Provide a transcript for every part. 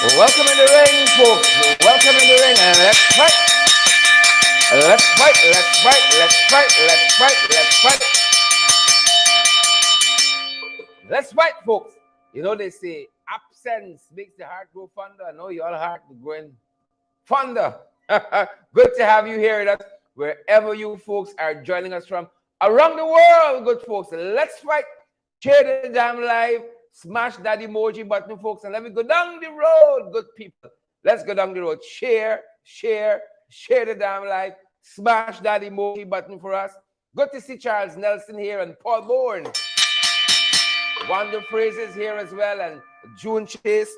Welcome in the ring, folks. Welcome in the ring, and let's fight. Let's fight. Let's fight. Let's fight. Let's fight. Let's fight. Let's fight, folks. You know they say absence makes the heart grow fonder. I know your heart is growing fonder. Good to have you here with us, wherever you folks are joining us from around the world. Good folks, let's fight. Share the damn live. Smash that emoji button, folks, and let me go down the road, good people. Let's go down the road. Share the damn live. Smash that emoji button for us. Good to see Charles Nelson here and Paul Bourne. Wonder Phrases here as well, and June Chase.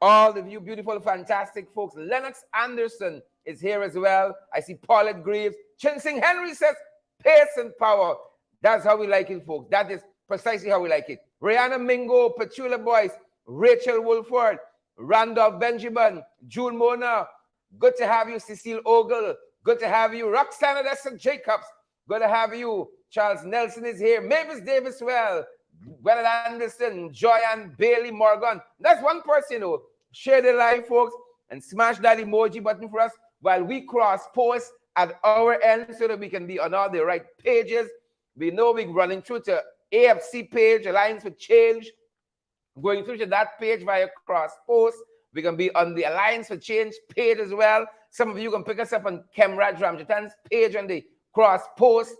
All of you beautiful, fantastic folks. Lennox Anderson is here as well. I see Paulette Greaves. Chinsing Henry says, pace and power. That's how we like it, folks. That is precisely how we like it. Rihanna Mingo, Petula Boyce, Rachel Wolford, Randolph Benjamin, June Mona. Good to have you, Cecile Ogle. Good to have you, Roxana Dessa Jacobs. Good to have you. Charles Nelson is here. Mavis Davis, well, Gwyneth Anderson, Joyanne Bailey Morgan. That's one person, you know. Share the live, folks, and smash that emoji button for us while we cross post at our end so that we can be on all the right pages. We know we're running through to AFC page, Alliance for Change, going through to that page via cross post. We can be on the Alliance for Change page as well. Some of you can pick us up on Kemraj Ramjatan's page on the cross post,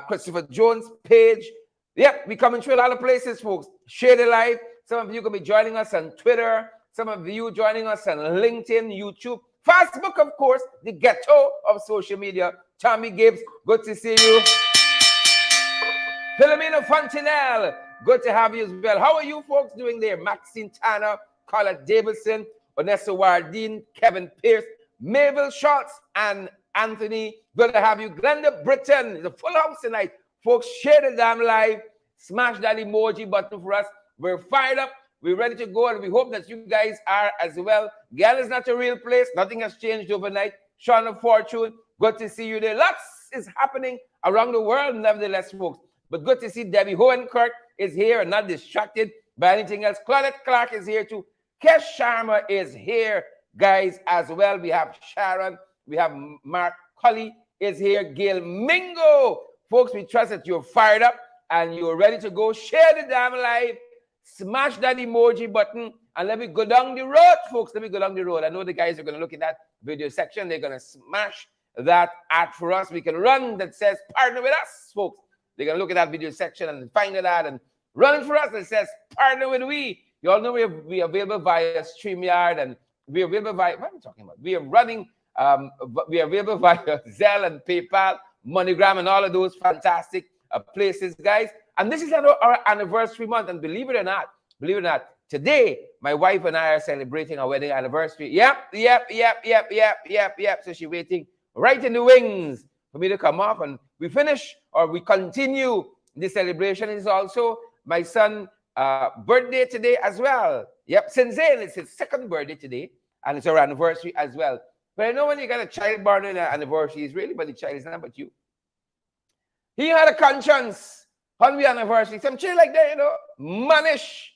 Christopher Jones' page. Yep, we're coming through a lot of places, folks. Share the live. Some of you can be joining us on Twitter. Some of you joining us on LinkedIn, YouTube, Facebook, of course, the ghetto of social media. Tommy Gibbs, good to see you. Philomena Fontenelle, good to have you as well. How are you folks doing there? Maxine Tanner, Colette Davidson, Vanessa Wardine, Kevin Pierce, Mabel Schultz, and Anthony. Good to have you. Glenda Britton, the full house tonight. Folks, share the damn live. Smash that emoji button for us. We're fired up. We're ready to go, and we hope that you guys are as well. Gal is not a real place. Nothing has changed overnight. Sean of Fortune, good to see you there. Lots is happening around the world, nevertheless, folks. But good to see Debbie Hohenkirk is here and not distracted by anything else. Claudette Clark is here too. Kesh Sharma is here, guys, as well. We have Sharon. We have Mark Cully is here. Gail Mingo. Folks, we trust that you're fired up and you're ready to go. Share the damn live. Smash that emoji button and let me go down the road, folks. Let me go down the road. I know the guys are going to look at that video section. They're going to smash that ad for us. We can run that says partner with us, folks. They're going to look at that video section and find that ad and run it for us that says partner with we. You all know we are available via StreamYard and we are available via, what am I talking about? We are running, we are available via Zelle and PayPal, MoneyGram, and all of those fantastic places, guys. And this is our anniversary month. And believe it or not, today, my wife and I are celebrating our wedding anniversary. Yep. So she's waiting right in the wings for me to come off. And we finish or we continue the celebration. It's also my son's birthday today as well. Yep, Senzail, it's his second birthday today. And it's our anniversary as well. But I know when you got a child born on an anniversary, it's really but the child, it's not but you. He had a conscience on the anniversary. Some chill like that, you know, mannish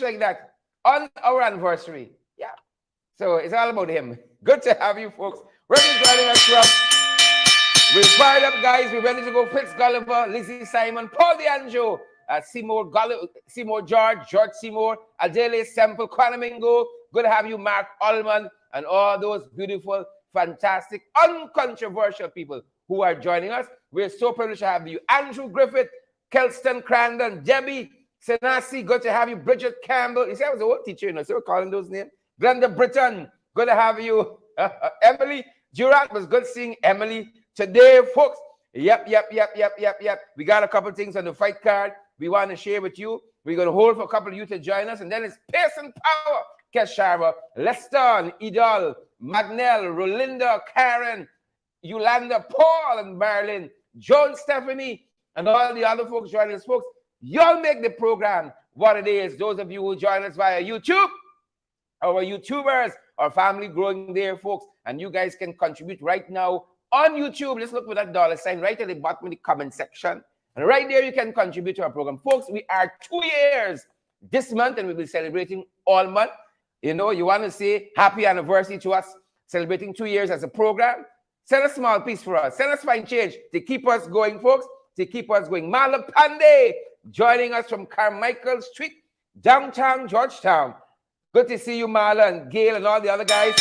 like that on our anniversary. Yeah. So it's all about him. Good to have you folks. Ready joining us from. We're fired up, guys. We're ready to go. Fitz Gulliver, Lizzie Simon, Paul DeAngelo, Seymour George Seymour, Adele Semple, Quanamingo. Good to have you, Mark Ullman, and all those beautiful, fantastic, uncontroversial people who are joining us. We're so privileged to have you. Andrew Griffith, Kelston Crandon, Debbie Senasi, good to have you. Bridget Campbell. You see, I was an old teacher, you know, so we're calling those names. Glenda Britton, good to have you. Emily Durant, was good seeing Emily today, folks. Yep. We got a couple things on the fight card we want to share with you. We're going to hold for a couple of you to join us, and then it's pace and power. Kesh Sharma, Leston, Idol, Magnell, Rolinda, Karen, Yolanda, Paul, and Marilyn, Joan, Stephanie, and all the other folks joining us, folks. Y'all make the program what it is. Those of you who join us via YouTube, our YouTubers, our family growing there, folks, and you guys can contribute right now on YouTube. Let's look for that dollar sign right at the bottom of the comment section. And right there, you can contribute to our program. Folks, we are 2 years this month, and we'll be celebrating all month. You know, you want to say happy anniversary to us, celebrating 2 years as a program. Send a small piece for us. Send us fine change to keep us going, folks, to keep us going. Mala Pandey joining us from Carmichael Street, downtown Georgetown. Good to see you, Marla and Gail and all the other guys.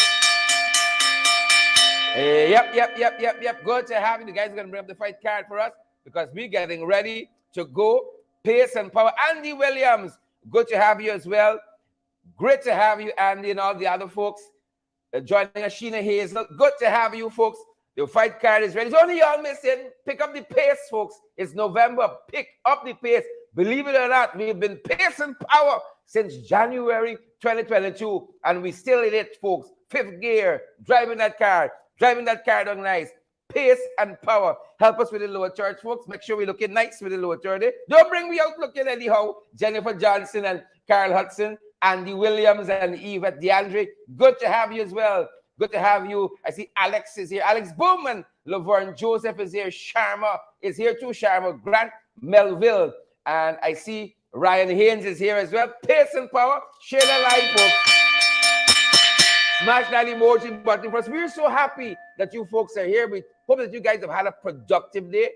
Yep. Good to have you. The guys are going to bring up the fight card for us because we're getting ready to go. Pace and power. Andy Williams, good to have you as well. Great to have you, Andy, and all the other folks joining us. Sheena Hazel, good to have you, folks. The fight card is ready. It's only y'all missing. Pick up the pace, folks. It's November. Pick up the pace. Believe it or not, we've been pace and power since January 2022, and we still in it, folks. Fifth gear, driving that car down nice. Pace and power. Help us with the lower church, folks. Make sure we're looking nice with the lower church. Don't bring me out looking anyhow. Jennifer Johnson and Carl Hudson, Andy Williams and Yvette DeAndre. Good to have you as well. Good to have you. I see Alex is here. Alex Bowman. Laverne Joseph is here. Sharma is here too. Sharma Grant Melville. And I see Ryan Haynes is here as well. Pace and power. Share the live, folks. Smash that emoji button for us. We're so happy that you folks are here. We hope that you guys have had a productive day.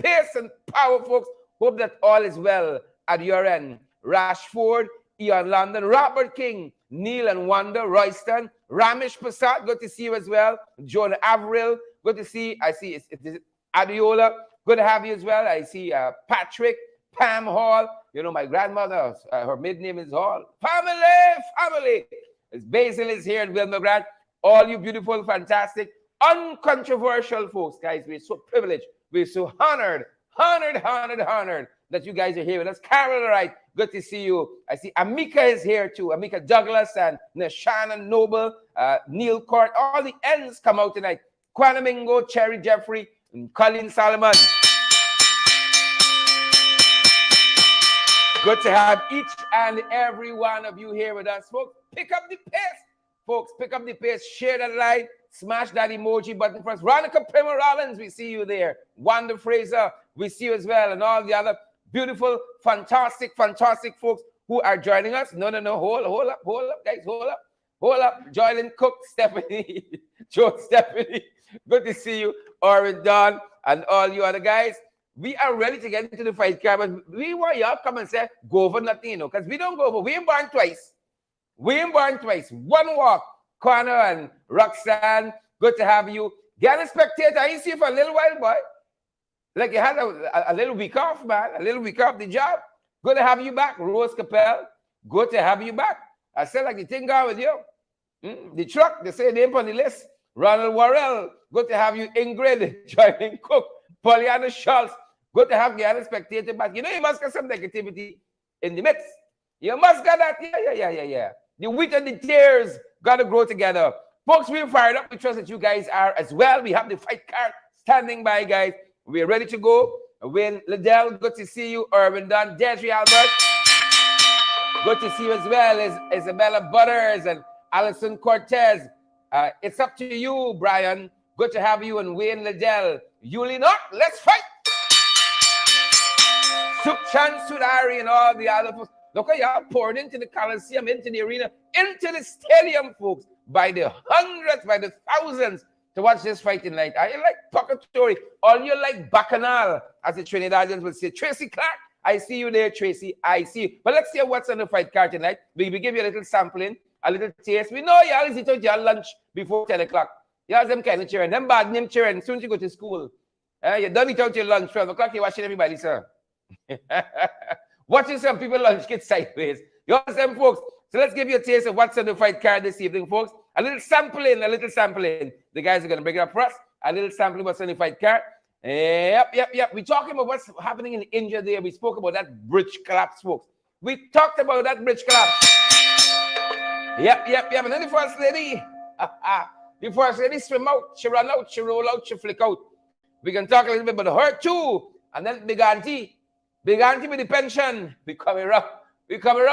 Pace and power, folks. Hope that all is well at your end. Rashford, Ian London, Robert King, Neil and Wanda, Royston, Ramesh Prasad, good to see you as well. Joan Avril, good to see. I see it's Adiola, good to have you as well. I see Patrick, Pam Hall. You know, my grandmother, her maiden name is Hall. Family. Basil is here in Wilmer Grant. All you beautiful, fantastic, uncontroversial folks, guys. We're so privileged. We're so honored that you guys are here with us. Carol, Wright, good to see you. I see Amika is here too. Amika Douglas and Shannon Noble, Neil Court. All the ends come out tonight. Quanamingo, Cherry Jeffrey, and Colin Solomon. Good to have each and every one of you here with us, folks. Pick up the pace, folks. Pick up the pace. Share that light. Smash that emoji button for us. Veronica Primer Rollins, we see you there. Wanda Fraser, we see you as well. And all the other beautiful, fantastic folks who are joining us. No. Hold up, guys. Hold up. Joylyn Cook, Stephanie, Joe Stephanie. Good to see you. Orin Don and all you other guys. We are ready to get into the fight card, but we want y'all come and say, go for nothing, you know, because we don't go for. We ain't born twice. One walk. Connor and Roxanne, good to have you. Get a spectator. I see you for a little while, boy. Like you had a little week off, man. A little week off the job. Good to have you back. Rose Capel, good to have you back. I said like the thing gone with you. The truck, they say name on the list. Ronald Worrell, good to have you. Ingrid, Joylyn Cook, Pollyanna Schultz, good to have you as a spectator back. You know, you must get some negativity in the mix. You must get that. Yeah. The wheat and the tears got to grow together. Folks, we're fired up. We trust that you guys are as well. We have the fight card standing by, guys. We're ready to go. Wayne Liddell, good to see you. Irvin Dunn, Desiree Albert, good to see you as well as Isabella Butters and Alison Cortez. It's up to you, Brian. Good to have you and Wayne Liddell. Yuli Not, let's fight. Sukchan Sudari and all the other folks. Look at y'all poured into the Coliseum, into the arena, into the stadium, folks, by the hundreds, by the thousands to watch this fight tonight. Are you like Pocketori? Or you like Bacchanal, as the Trinidadians would say? Tracy Clark, I see you there, Tracy. I see you. But let's see what's on the fight card tonight. We give you a little sampling, a little taste. We know y'all eat out your lunch before 10 o'clock. Y'all them kind of cheering. Them bad name cheering. Soon as you go to school. You don't eat out your lunch. 12 o'clock, you're watching everybody, sir. Watching some people lunch get sideways. You understand, folks? So let's give you a taste of what's on the fight card this evening, folks. A little sampling. The guys are going to bring it up for us. A little sampling what's on the fight card. Yep. We're talking about what's happening in India there. We spoke about that bridge collapse, folks. We talked about that bridge collapse. Yep. And then the first lady swim out. She run out. She roll out. She flick out. We can talk a little bit about her too. And then Big Auntie with the pension. We coming wrong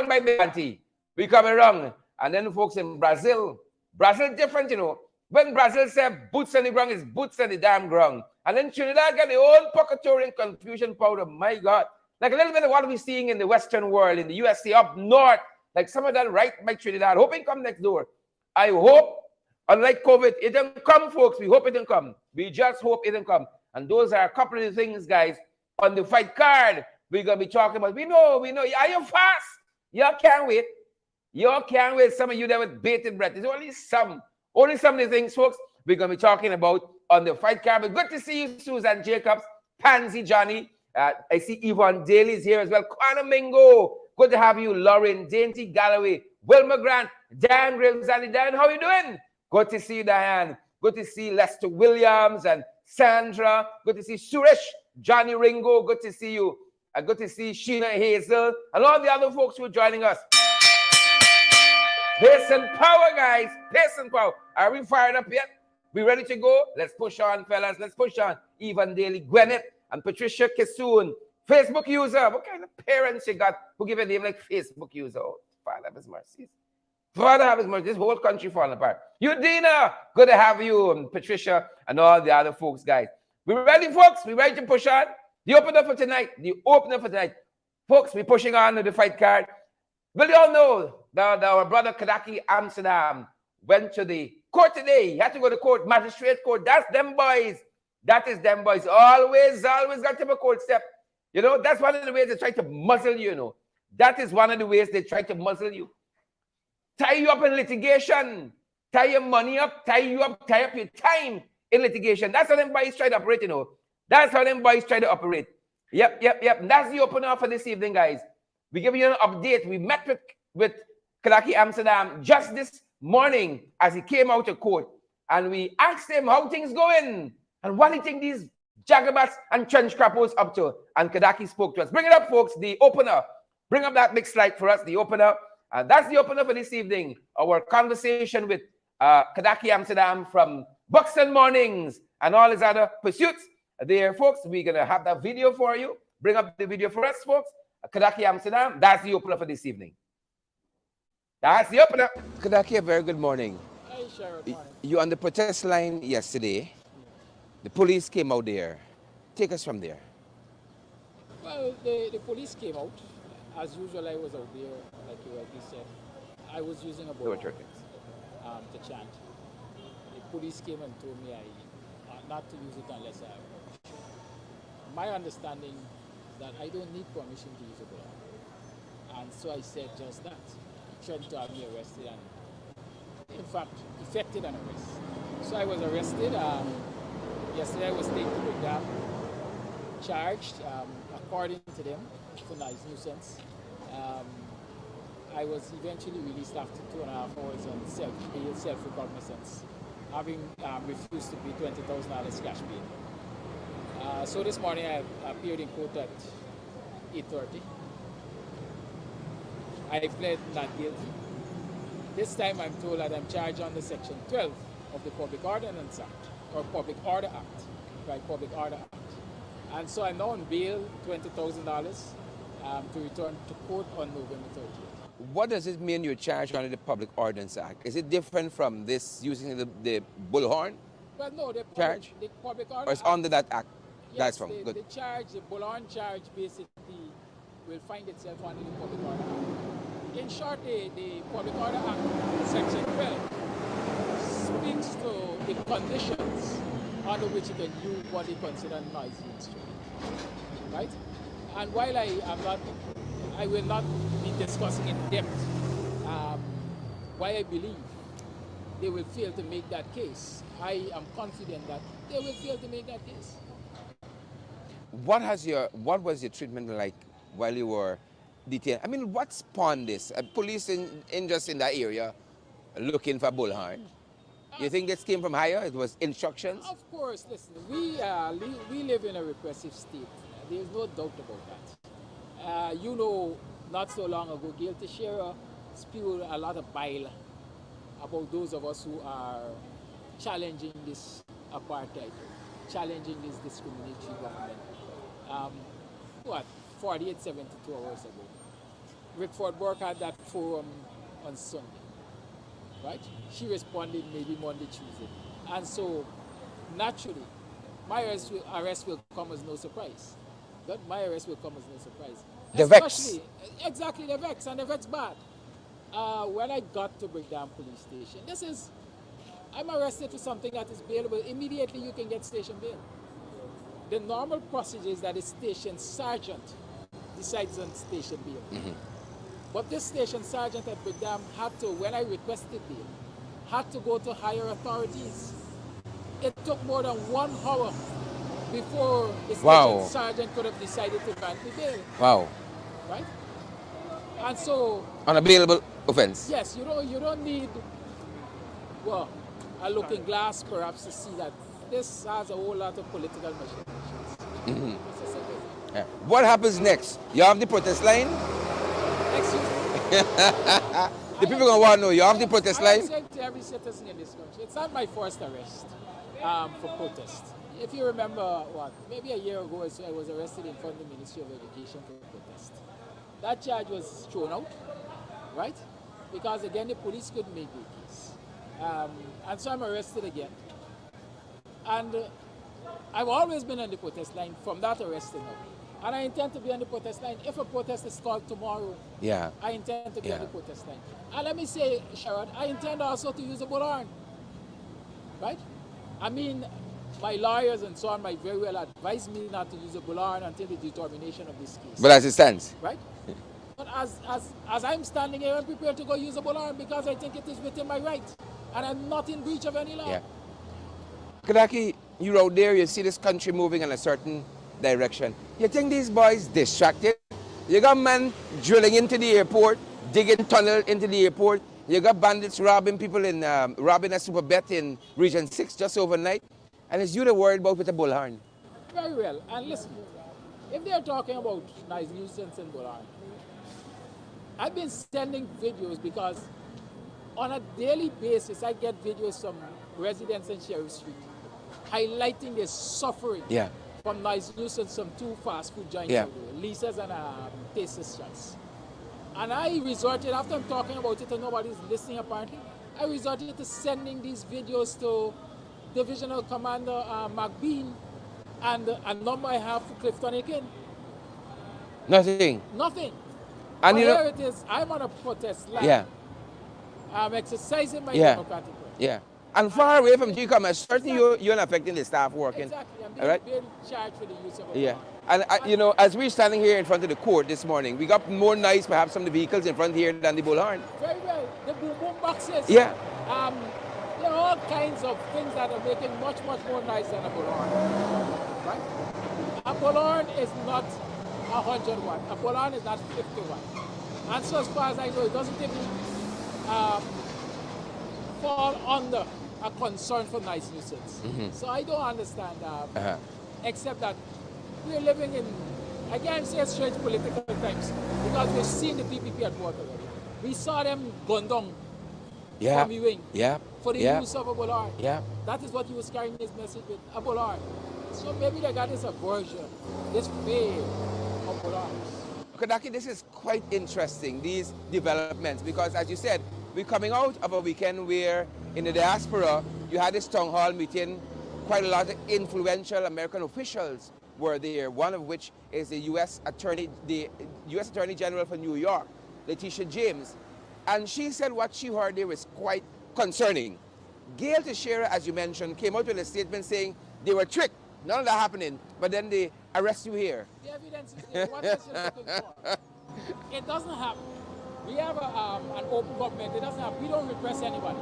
by Big Auntie. We coming wrong. And then the folks in Brazil different, you know. When Brazil said boots on the ground, is boots on the damn ground. And then Trinidad got the old Pocketorian confusion powder. My God. Like a little bit of what we're seeing in the Western world, in the USA, up north, Like some of that right by Trinidad. Hoping come next door. I hope, unlike COVID, it didn't come, folks. We hope it didn't come. We just hope it didn't come. And those are a couple of the things, guys, on the fight card we're going to be talking about. We know. Are you fast? Y'all can't wait. Y'all can't wait. Some of you there with bated breath. There's only some of the things, folks, we're going to be talking about on the fight card. But good to see you, Susan Jacobs, Pansy Johnny. I see Yvonne Daly's here as well. Connor Mingo. Good to have you, Lauren, Dainty Galloway, Wilma Grant, Diane Grimsani. Diane, how are you doing? Good to see you, Diane. Good to see Lester Williams and Sandra. Good to see Suresh, Johnny Ringo. Good to see you. Good to see Sheena Hazel and all the other folks who are joining us. Pace and power, guys. Pace and power. Are we fired up yet? We ready to go? Let's push on, fellas. Let's push on. Yvonne Daly, Gwyneth, and Patricia Kissoon. Facebook user. What kind of parents you got who give a name like Facebook user? Oh, Father have his mercies. Father have his mercy. This whole country falling apart. Eudina, good to have you, and Patricia, and all the other folks, guys. We ready, folks? We ready to push on? The opener for tonight. Folks, we're pushing on to the fight card. Well, you all know that our brother Kadaki Amsterdam went to the court today. He had to go to court, magistrate court. That's them boys. That is them boys. Always got to have a court step. You know, that's one of the ways they try to muzzle you, you know. That is one of the ways they try to muzzle you. Tie you up in litigation. Tie your money up, tie up your time in litigation. That's how them boys try to operate, you know. That's how them boys try to operate. Yep. And that's the opener for this evening, guys. We give you an update. We met with Kadaki Amsterdam just this morning as he came out of court. And we asked him how things going and what do you think these jagabats and trench crappos up to. And Kadaki spoke to us. Bring it up, folks, the opener. Bring up that big slide for us, the opener. And that's the opener for this evening. Our conversation with Kadaki Amsterdam from Buxton Mornings and all his other pursuits. There, folks, we're going to have that video for you. Bring up the video for us, folks. Kadaki Amsterdam, that's the opener for this evening. That's the opener. Kadaki, a very good morning. Hey, Sheriff. Morning. You on the protest line yesterday. The police came out there. Take us from there. Well, the police came out. As usual, I was out there, like you rightly said. I was using a bullhorn to chant. The police came and told me not to use it unless I have. My understanding is that I don't need permission to use a bullhorn. And so I said just that. He threatened to have me arrested and, in fact, effected an arrest. So I was arrested. Yesterday I was taken to the dam, charged, according to them, for noise nuisance. I was eventually released after 2.5 hours on self-recognizance, having refused to pay $20,000 cash bail. So this morning I appeared in court at 8:30. I pled not guilty. This time I'm told that I'm charged under Section 12 of the Public Ordinance Act, or Public Order Act, right? Public Order Act. And so I'm now on bail, $20,000 to return to court on November 30th. What does it mean you're charged under the Public Ordinance Act? Is it different from this using the bullhorn? Well, no, the Public Order Or it's Act, under that act? yes, That's from good. The charge, the bullhorn charge, basically will find itself under the Public Order Act. In short, the Public Order Act, Section 12, speaks to the conditions under which you can use what they consider noisy instrument, right? And while I will not be discussing in depth why I believe they will fail to make that case. I am confident that they will fail to make that case. What was your treatment like while you were detained? I mean, what spawned this? Police in just in that area looking for bullhorn. You think this came from higher? It was instructions? Of course, listen, we live in a repressive state. There's no doubt about that. You know, not so long ago, Gail Teixeira spewed a lot of bile about those of us who are challenging this apartheid, challenging this discriminatory government. 48, 72 hours ago. Rickford Burke had that forum on Sunday, right? She responded maybe Monday, Tuesday. And so, naturally, my arrest will come as no surprise. But my arrest will come as no surprise. The vex. Exactly, the vex, and the vex bad. When I got to Brigdam Police Station, I'm arrested for something that is bailable. Immediately you can get station bail. The normal procedure is that the station sergeant decides on station bail. But this station sergeant at Brigdam had to, when I requested bail, had to go to higher authorities. It took more than 1 hour before the station sergeant could have decided to grant me bail. Wow. Right? And so, On a bailable offense. yes, you don't need, well, a looking glass perhaps to see that this has a whole lot of political machinations. Yeah. What happens next? You have the protest line? Excuse me. The people gonna want to know. You have the protest I line? say to every citizen in this country, it's not my first arrest for protest. If you remember, maybe a year ago, I was arrested in front of the Ministry of Education for protest. That charge was thrown out, right? Because again, the police couldn't make the case. And so I'm arrested again. And I've always been on the protest line from that arresting now. And I intend to be on the protest line. If a protest is called tomorrow, I intend to be on the protest line. And let me say, Sherrod, I intend also to use a bullhorn. Right? I mean, my lawyers and so on might very well advise me not to use a bullhorn until the determination of this case. But as it stands. Right? But as I'm standing here, I'm prepared to go use a bullhorn because I think it is within my right. And I'm not in breach of any law. Yeah. Kadaki, you're out there, you see this country moving in a certain direction. You think these boys distracted? You got men drilling into the airport, digging tunnel into the airport. You got bandits robbing people in, robbing a super bet in Region 6 just overnight. And it's you that worried about with a bullhorn. Very well. And listen, if they're talking about nice nuisance and bullhorn, I've been sending videos because on a daily basis, I get videos from residents in Sheriff Street highlighting the suffering from noise nuisance from 2 fast food joints, Lisa's and Taste's Choice. And I resorted, after I'm talking about it and nobody's listening apparently, I resorted to sending these videos to Divisional Commander McBean and a number I have for Clifton Aiken. Nothing. Nothing. And here it is, I'm on a protest line. I'm exercising my democratic right. Yeah. And far away from GCOM, certainly you're not affecting the staff working. Exactly. I'm being charged for the use of a And you know, as we're standing here in front of the court this morning, we got more noise perhaps from the vehicles in front here than the bullhorn. Very well. The boom boom boxes. Yeah. There are all kinds of things that are making much more noise than a bullhorn. Right? A bullhorn is not 100 watt. A bullhorn is not 50 watt. And so as far as I know, it doesn't even fall under a concern for noise nuisance. So I don't understand, except that we're living in, I can't say strange political times, because we've seen the PPP at work already. We saw them gunned down from the wing for the use of a bullhorn. That is what he was carrying his message with, a bullhorn. So maybe they got this aversion, this fear of bullhorns. Kadaki, this is quite interesting, these developments, because as you said, we're coming out of a weekend where in the diaspora, you had this town hall meeting, quite a lot of influential American officials were there, one of which is the U.S. Attorney General for New York, Letitia James. And she said what she heard there was quite concerning. Gail Teixeira, as you mentioned, came out with a statement saying they were tricked, none of that happening, but then they arrest you here. The evidence is there. What else you're looking for? It doesn't happen. We have an open government. It doesn't happen. We don't repress anybody.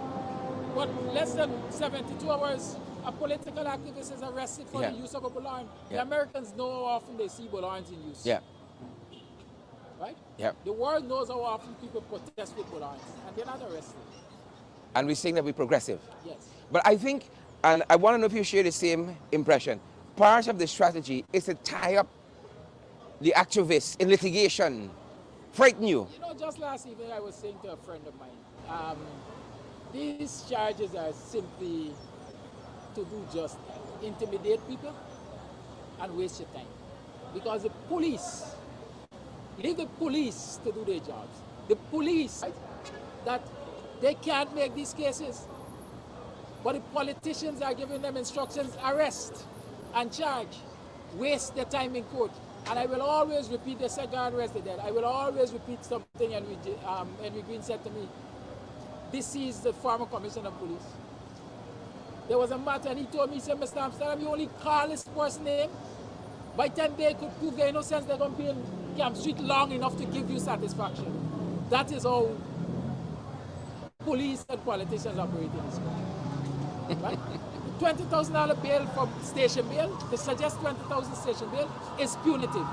But less than 72 hours, a political activist is arrested for the use of a bullhorn. The Americans know how often they see bullhorns in use. Right? The world knows how often people protest with bullhorns, and they're not arrested. And we're saying that we're progressive. Yes. But I think, and I want to know if you share the same impression, part of the strategy is to tie up the activists in litigation, frighten you. You know, just last evening I was saying to a friend of mine, these charges are simply to do just that, intimidate people and waste your time. Because the police, leave the police to do their jobs. The police, right, that they can't make these cases, but the politicians are giving them instructions, arrest and charge, waste their time in court. And I will always repeat, they said God rest the dead. I will always repeat something, and Henry Green said to me, this is the former commissioner of police. There was a matter, and he told me, he said, Mr. Amsterdam, you only call this person's name. By the time they could prove their innocence, they're going to be in Camp Street long enough to give you satisfaction. That is how police and politicians operate in this country. Right? $20,000 bail for station bail, to suggest 20,000 station bail is punitive.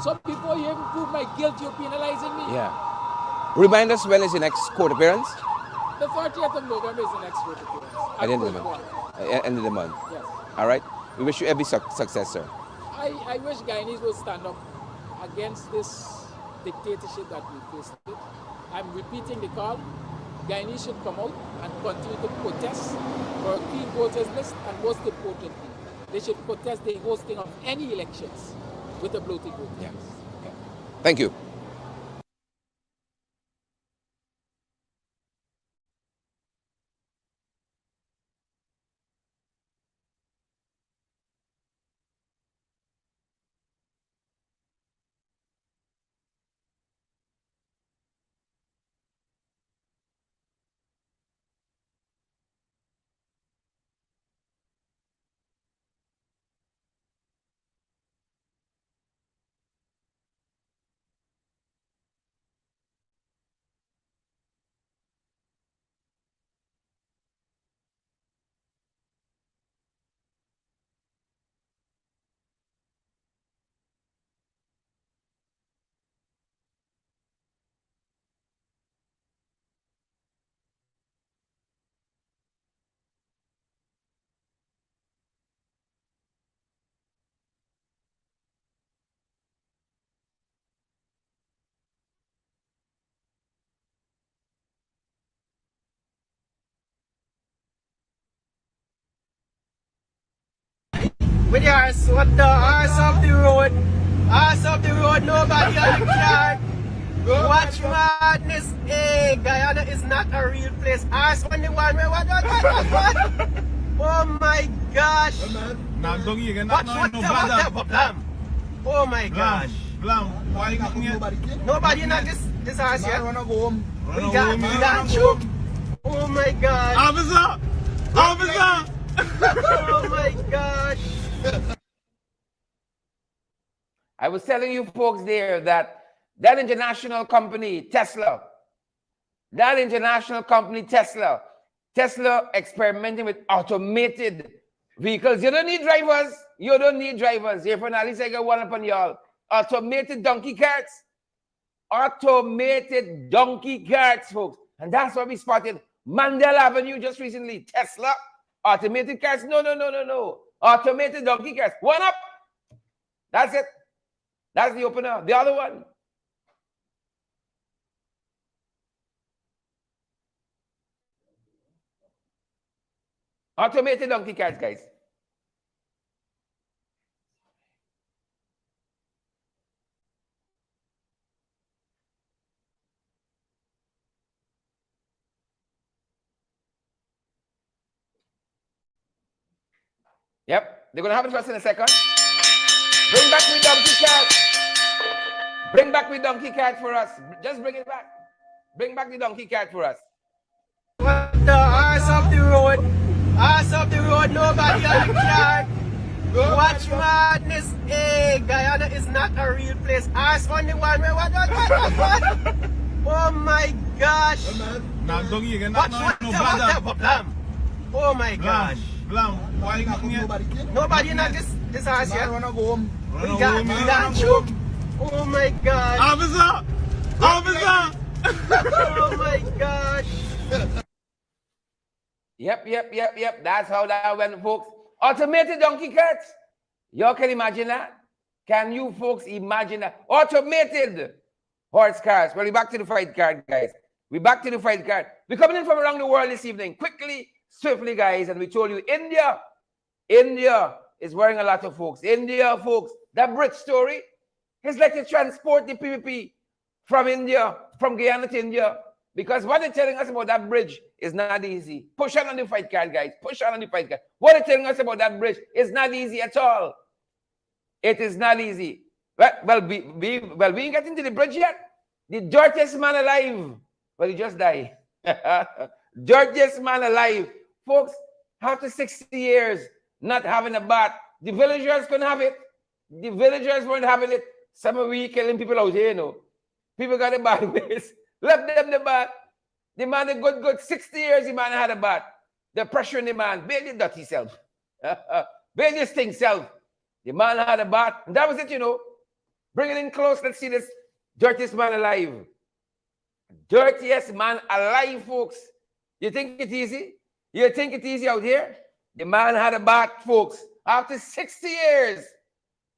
So before you even prove my guilt, you're penalizing me. Yeah. Remind us, when is the next court appearance? The 30th of November is the next court appearance. At the end of the month. End of the month. Yes. All right. We wish you every success, sir. I wish Guyanese will stand up against this dictatorship that we face with. I'm repeating the call. Guyanese should come out and continue to protest for a clean voters list, and most importantly, they should protest the hosting of any elections with a bloated vote. Yeah. Thank you. With your ass, what the ass of the road? Ass of the road, nobody on the car. Watch madness. Hey, Guyana is not a real place. Ass on the one way. What? Oh my gosh. Watch whatever, blam. Oh my gosh. Blam, why you got Nobody not this ass here. We got choke. Oh my gosh. Officer! Officer! Oh my gosh. I was telling you folks there that international company, Tesla, Tesla experimenting with automated vehicles. You don't need drivers. You don't need drivers. Here, for at least I got one upon y'all. Automated donkey carts. Automated donkey carts, folks. And that's what we spotted. Mandel Avenue just recently. Tesla, automated carts. No. Automated donkey carts. One up. That's it. That's the opener. The other one. Automated donkey carts, guys. Yep, they're going to have it for us in a second. Bring back the donkey cart. Bring back the donkey cart for us. Just bring it back. Bring back the donkey cart for us. What the ass of the road? Ass of the road, nobody on the car. Watch madness. Hey, Guyana is not a real place. Ass on the one way. What? Oh my gosh. Watch whatever, blam. Oh my gosh. Blam, why you got Nobody not this ass here. We got choke. Oh my gosh. Officer! Officer! Oh my gosh. Yep. That's how that went, folks. Automated donkey carts. Y'all can imagine that? Can you folks imagine that? Automated horse cars. Well, we're back to the fight card, guys. We're back to the fight card. We're coming in from around the world this evening. Quickly, swiftly, guys. And we told you, India is worrying a lot of folks. India, folks, that bridge story is like to transport the PPP from India, from Guyana to India. Because what they're telling us about that bridge is not easy. Push on the fight card, guys. Push on the fight card. What they're telling us about that bridge is not easy at all. It is not easy. Well, we ain't getting to the bridge yet. The dirtiest man alive. Well, he just died. Dirtiest man alive. Folks, after 60 years not having a bath, the villagers couldn't have it. The villagers weren't having it. Some of we killing people out here, you know. People got a bad ways. Left them the bath. The man a good 60 years, the man had a bath. The pressure in the man. Bathe the dirty self. Bathe this thing self. The man had a bath. And that was it, you know. Bring it in close. Let's see this dirtiest man alive. Dirtiest man alive, folks. You think it's easy? You think it's easy out here? The man had a bath, folks. After 60 years.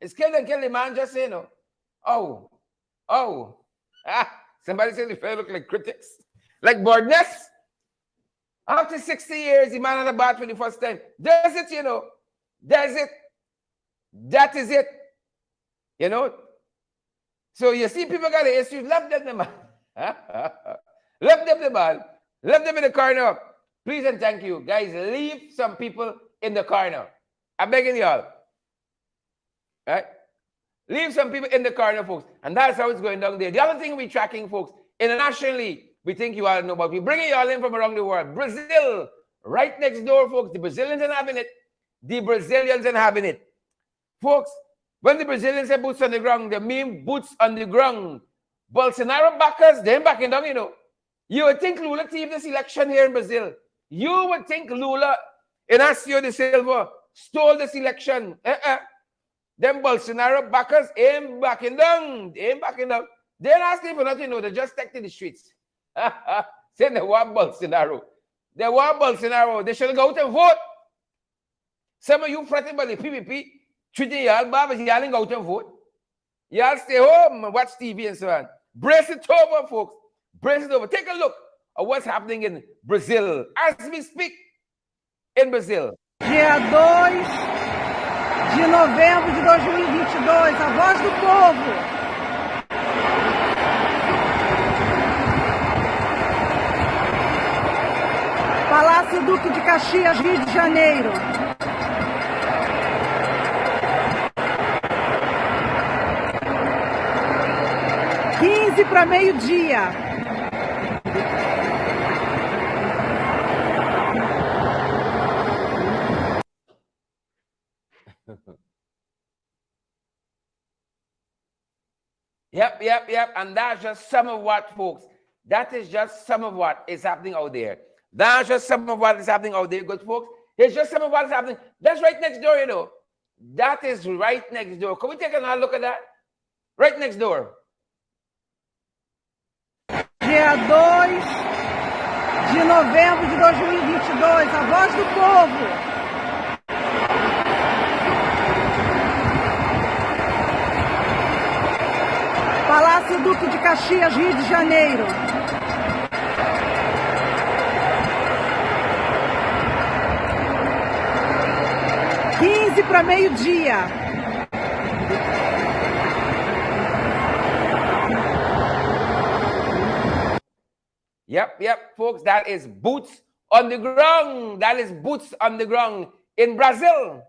It's killed and killed the man just saying, you know. Oh. Somebody said the fellow look like critics. Like boredness. After 60 years, the man had a bath for the first time. That's it, you know. That's it. That is it. You know. So you see people got the issues. Left them the man. Left them the man. Left them in the corner. Please and thank you. Guys, leave some people in the corner. I'm begging y'all. Right? Leave some people in the corner, folks. And that's how it's going down there. The other thing we're tracking, folks, internationally, we think you all know about. We're bringing you all in from around the world. Brazil, right next door, folks. The Brazilians are having it. The Brazilians are having it. Folks, when the Brazilians say boots on the ground, they mean boots on the ground. Bolsonaro backers, they're backing down, you know. You would think Lula thieved this election here in Brazil. You would think Lula, Inácio de Silva, stole this election. Them Bolsonaro backers ain't backing down. They ain't backing down. They're not asking for nothing, you know. They just take to the streets. Saying they want Bolsonaro. They want Bolsonaro. They should go out and vote. Some of you fretting by the PPP, treating y'all bad, but y'all ain't go out and vote. Y'all stay home and watch TV and so on. Brace it over, folks. Brace it over. Take a look at what's happening in Brazil as we speak in Brazil. Dia 2 de novembro de 2022, a voz do povo. Palácio Duque de Caxias, Rio de Janeiro. Para meio-dia. Yep. And that's just some of what, folks. That is just some of what is happening out there. That's just some of what is happening out there, good folks. It's just some of what is happening. That's right next door, you know. That is right next door. Can we take another look at that? Right next door. Dia 2 de novembro de 2022, a voz do povo. Palácio Duque de Caxias, Rio de Janeiro. Para meio-dia. Yep, folks, that is boots on the ground. That is boots on the ground in Brazil.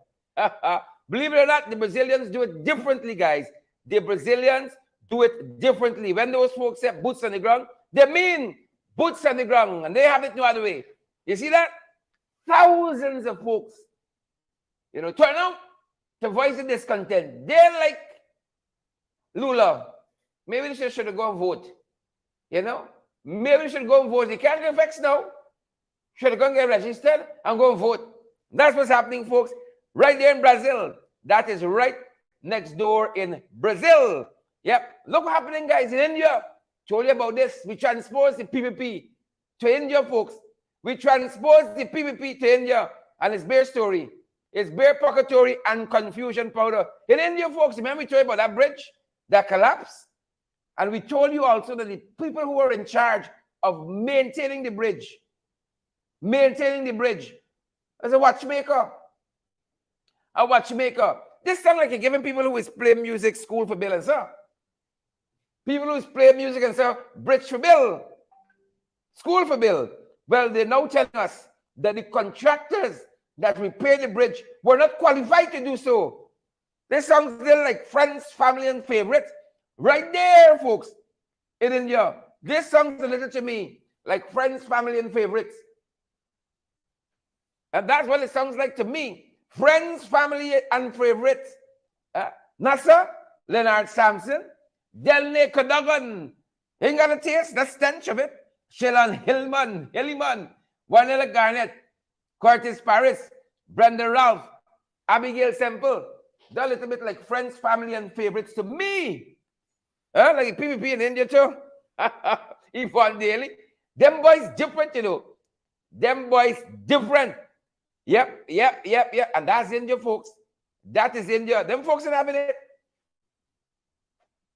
Believe it or not, the Brazilians do it differently, guys. The Brazilians do it differently. When those folks say boots on the ground, they mean boots on the ground, and they have it no other way. You see that? Thousands of folks, you know, turn out to voice the discontent. They're like Lula. Maybe they should go and vote. You know? Maybe they should go and vote. They can't get vexed now. Should go and get registered and go and vote. That's what's happening, folks. Right there in Brazil. That is right next door in Brazil. Yep. Look what's happening, guys, in India. Told you about this. We transpose the PPP to India, folks. We transpose the PPP to India. And it's bare story. It's bare purgatory and confusion powder. In India, folks, remember we told you about that bridge that collapsed? And we told you also that the people who were in charge of maintaining the bridge, as a watchmaker. A watchmaker. This sounds like you're giving people who is playing music school for bill and so. People who is playing music and so, bridge for bill. School for bill. Well, they're now telling us that the contractors that repaired the bridge were not qualified to do so. This song's still like friends, family, and favorites. Right there, folks, in India. This song's a little to me like friends, family, and favorites. And that's what it sounds like to me. Friends, family, and favorites. Nasser, Leonard Sampson, Delnay Cadogan. Ain't got a taste, the stench of it. Shelon Hilliman, Vanilla Garnett, Curtis Paris, Brenda Ralph, Abigail Semple. They're a little bit like friends, family, and favorites to me. Like PPP in India too. Yvonne Daly. Them boys different, you know. Them boys different. Yep. And that's India, folks. That is India. Them folks are having it.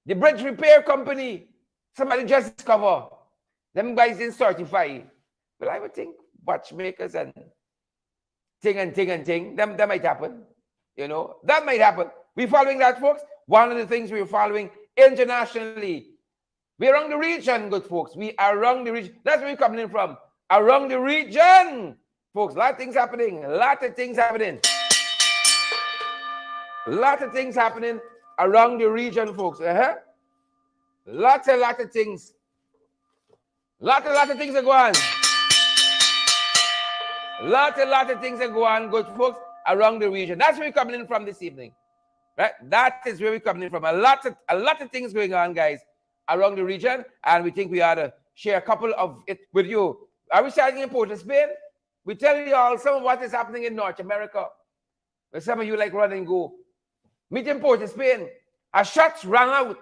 The bridge repair company, somebody just discover. Them guys in certify. Well, I would think watchmakers and thing. That might happen. You know, that might happen. We following that, folks. One of the things we're following internationally. We're around the region, good folks. We are around the region. That's where we're coming in from. Around the region. Folks, a lot of things happening. A lot of things happening around the region, folks. Lots of things. Lot of things are going on. Lot of things are going on, good folks, around the region. That's where we're coming in from this evening. Right? That is where we're coming in from. A lot of things going on, guys, around the region, and we think we ought to share a couple of it with you. Are we starting in Port of Spain? We tell you all some of what is happening in North America. Where some of you like run and go. Meet in Port of Spain. A shots rang out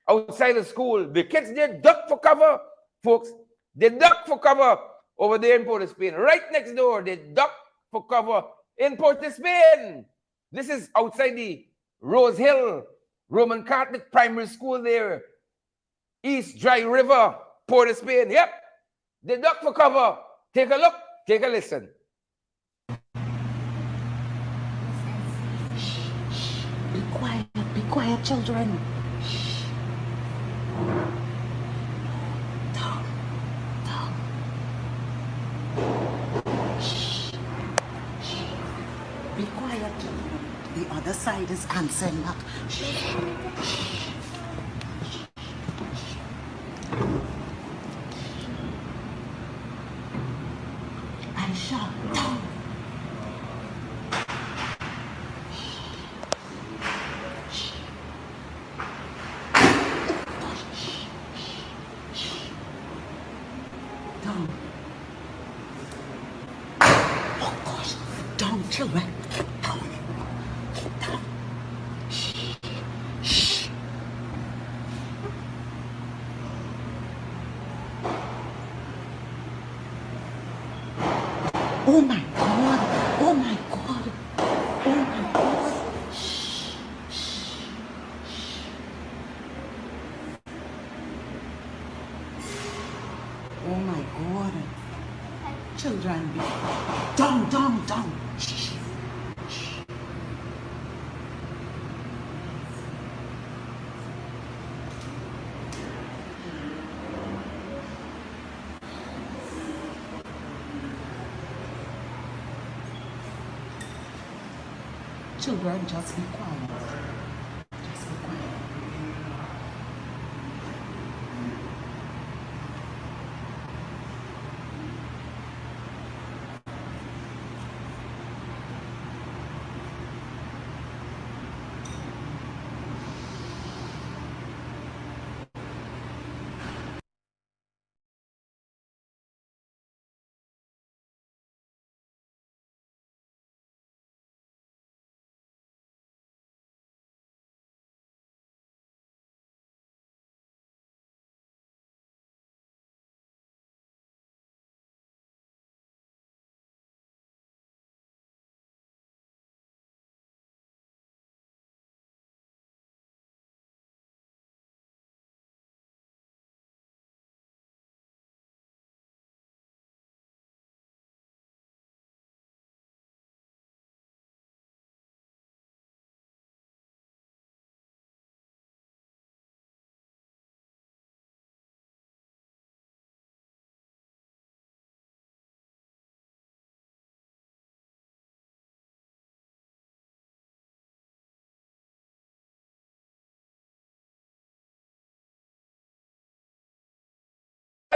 outside the school. The kids, they duck for cover, folks. They duck for cover over there in Port of Spain. Right next door, they duck for cover in Port of Spain. This is outside the Rose Hill Roman Catholic Primary School there. East Dry River, Port of Spain. Yep. They duck for cover. Take a look. Take a listen. Be quiet, children. Down. Be quiet, children. The other side is answering back. Aisha, down. Down. Oh gosh, down, children. Down. Down. Shh. Oh my God. Oh my God. Oh my God. Shh. Oh my God. Children, be down. Shh. Children, just be quiet.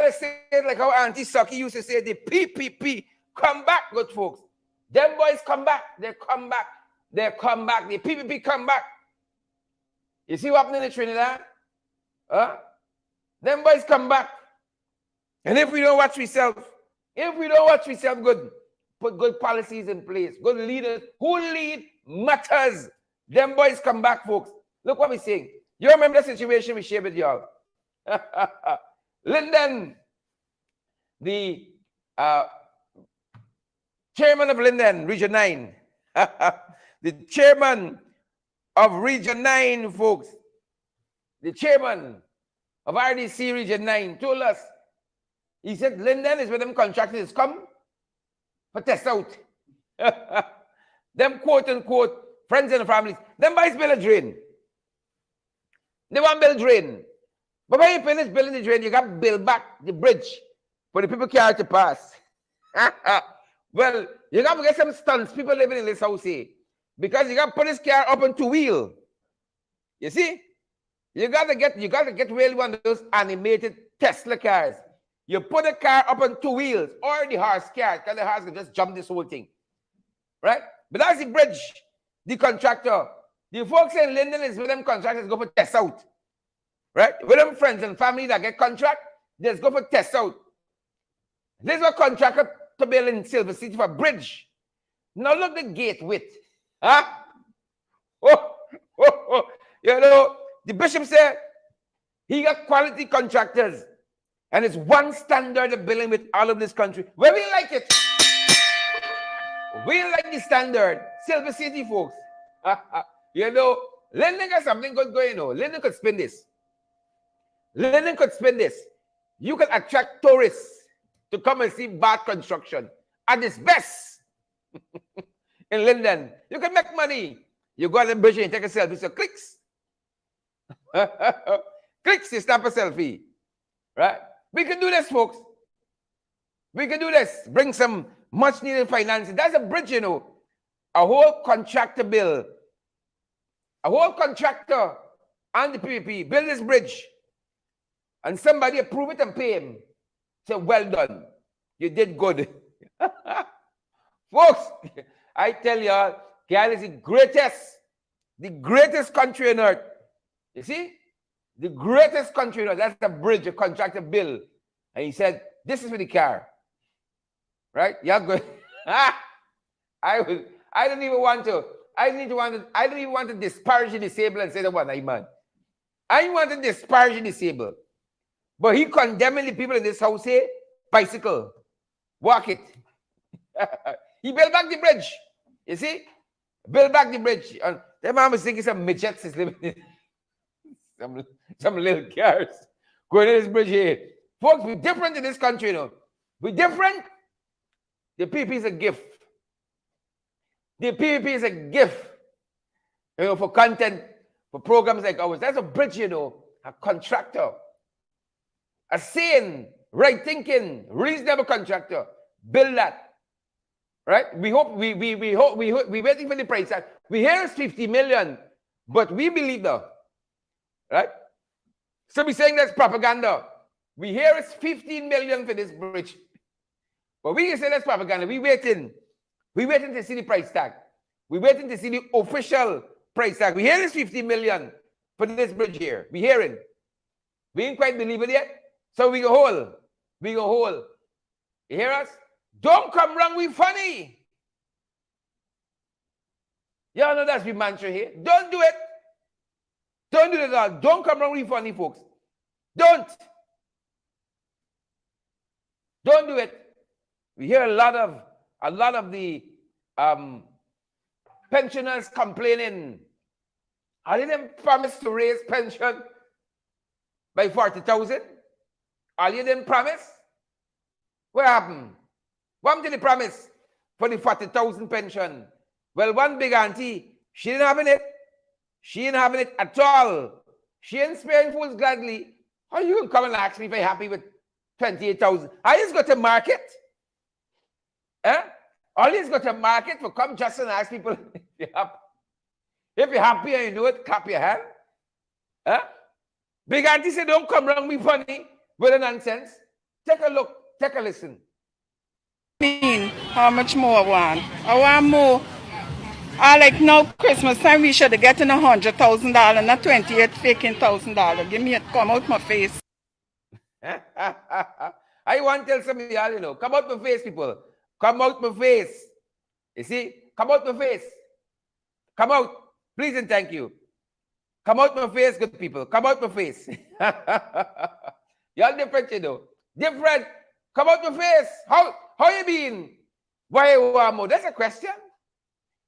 gotta say it like how Auntie Sucky used to say, the PPP come back, good folks. Them boys come back. They come back. They come back. The PPP come back. You see what happened in Trinidad? Them boys come back. And if we don't watch ourselves, good, put good policies in place, good leaders who lead matters. Them boys come back, folks. Look what we're saying. You remember the situation we shared with y'all? Linden, the chairman of Linden, Region 9. The chairman of Region 9, folks. The chairman of RDC Region 9 told us, he said, Linden is where them contractors come for test out. Them quote unquote friends and families. Them boys build a drain. They want to build drain. But when you finish building the drain, you got to build back the bridge for the people carry to pass. Well, you got to get some stunts, people living in this house here. Because you got to put this car up on two wheel. You see? You got to get really one of those animated Tesla cars. You put a car up on two wheels or the horse car, because the horse can just jump this whole thing. Right? But that's the bridge. The contractor. The folks in Linden is with them contractors go for test out. Right? With them friends and family that get contract, they just go for test out. This is a contractor to build in Silver City for a bridge. Now look the gate width. Huh? You know, the bishop said he got quality contractors. And it's one standard of building with all of this country. Where we like it. We like the standard. Silver City, folks. You know, Linden got something good going on. Linden could spin this. Linden could spin this. You can attract tourists to come and see bad construction at its best. In Linden, you can make money. You go on the bridge and take a selfie. So clicks. Clicks, you snap a selfie. Right? We can do this, folks. We can do this. Bring some much needed financing. That's a bridge, you know. A whole contractor bill. A whole contractor and the PPP build this bridge. And somebody approve it and pay him. Say, well done. You did good. Folks, I tell y'all, Cal is the greatest country on earth. You see? The greatest country on earth. That's a bridge, a contractor bill. And he said, this is for the car. Right? Y'all good. I don't even want to disparage the disabled and say the one, man. I want to disparage the disabled. But he condemning the people in this house here, bicycle, walk it. He built back the bridge. You see? Build back the bridge. And the man was thinking some midgets is living in some little cars going in this bridge here. Folks, we're different in this country, you know. We're different. The PPP is a gift. The PPP is a gift, you know, for content, for programs like ours. That's a bridge, you know, a contractor, a sane, right thinking, reasonable contractor. Build that, right? We hope we're waiting for the price tag. We hear it's 50 million, but we believe that, right? So we're saying that's propaganda. We hear it's 15 million for this bridge, but we can say that's propaganda. We waiting to see the price tag. We're waiting to see the official price tag. We hear it's 50 million for this bridge here. We hearing. We ain't quite believe it yet. So we go hold. We go hold. You hear us? Don't come wrong with funny. Y'all know that's the mantra here. Don't do it. Don't do it at all. Don't come wrong with funny, folks. Don't. Don't do it. We hear a lot of the pensioners complaining. Are they them promised to raise pension by 40,000? Are you them promise? What happened? What happened to the promise for the 40,000 pension? Well, one big auntie, she didn't having it. She ain't having it at all. She ain't sparing fools gladly. How you gonna come and ask me if I'm happy with 28,000? I just got to market. All he's got to market for come just and ask people if you're happy. If you're happy and you do it, clap your hand. Big auntie said, don't come wrong with funny with the nonsense. Take a look, take a listen. Mean how much more I want? I want more. I like now Christmas time we should have gotten $100,000, not $28,000. Give me it, come out my face. I want to tell some of y'all, you know, come out my face, people. Come out my face. You see? Come out my face. Come out. Please and thank you. Come out my face, good people. Come out my face. Y'all different, you know. Different. Come out my face. How you been? Why you want more? That's a question.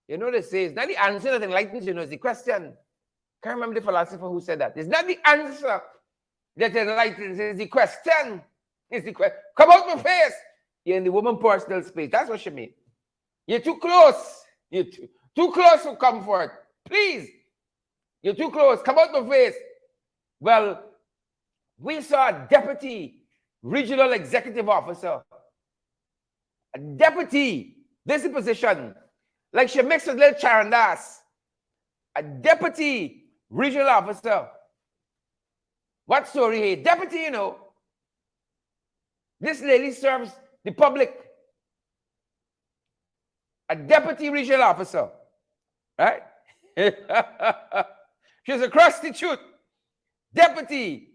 You know they say it's not the answer that enlightens you, know, it's the question. Can't remember the philosopher who said that. It's not the answer that enlightens, it's the question. It's the question. Come out my face. You're in the woman personal space. That's what she mean. You're too close. You're too close for comfort. Please. You're too close. Come out my face. Well, we saw a deputy regional executive officer. A deputy. This is the position. Like she makes a little charandas. A deputy regional officer. What story here? Deputy, you know. This lady serves the public. A deputy regional officer. Right? She's a prostitute. Deputy.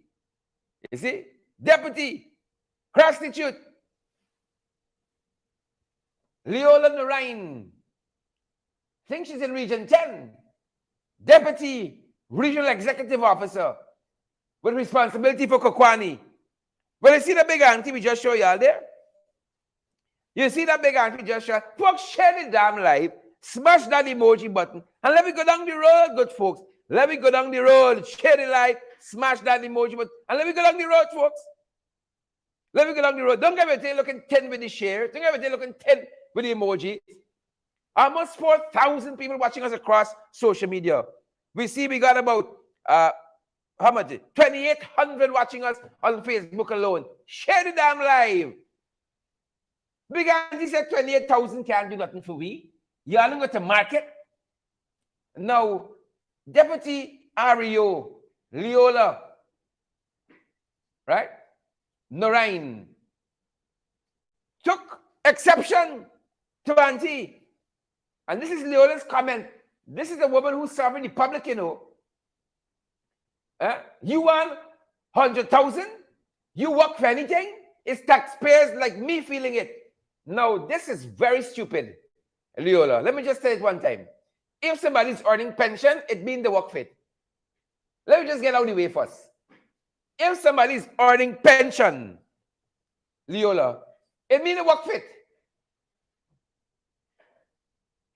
You see? Deputy. Prostitute. Leola Norine. Think she's in Region 10. Deputy Regional Executive Officer with responsibility for Kokwani. Well, you see the big auntie we just showed y'all there? You see that big auntie we just showed? Folks, share the damn live. Smash that emoji button. And let me go down the road, good folks. Let me go down the road. Share the live. Smash that emoji button. And let me go down the road, folks. Let me go down the road. Don't get everything looking 10 with the share. Don't get everything looking 10 with the emoji. Almost 4,000 people watching us across social media. We see we got about, how much? 2,800 watching us on Facebook alone. Share the damn live. Big Auntie said 28,000 can't do nothing for we. Y'all don't go to market. Now, Deputy REO, Leola, right? Norine, took exception to Auntie. And this is Leola's comment. This is a woman who's serving the public, you know. You want 100,000? You work for anything? It's taxpayers like me feeling it. No, this is very stupid, Leola. Let me just say it one time. If somebody's earning pension, it means they work fit. Let me just get out of the way first. If somebody's earning pension, Leola, it means they work fit.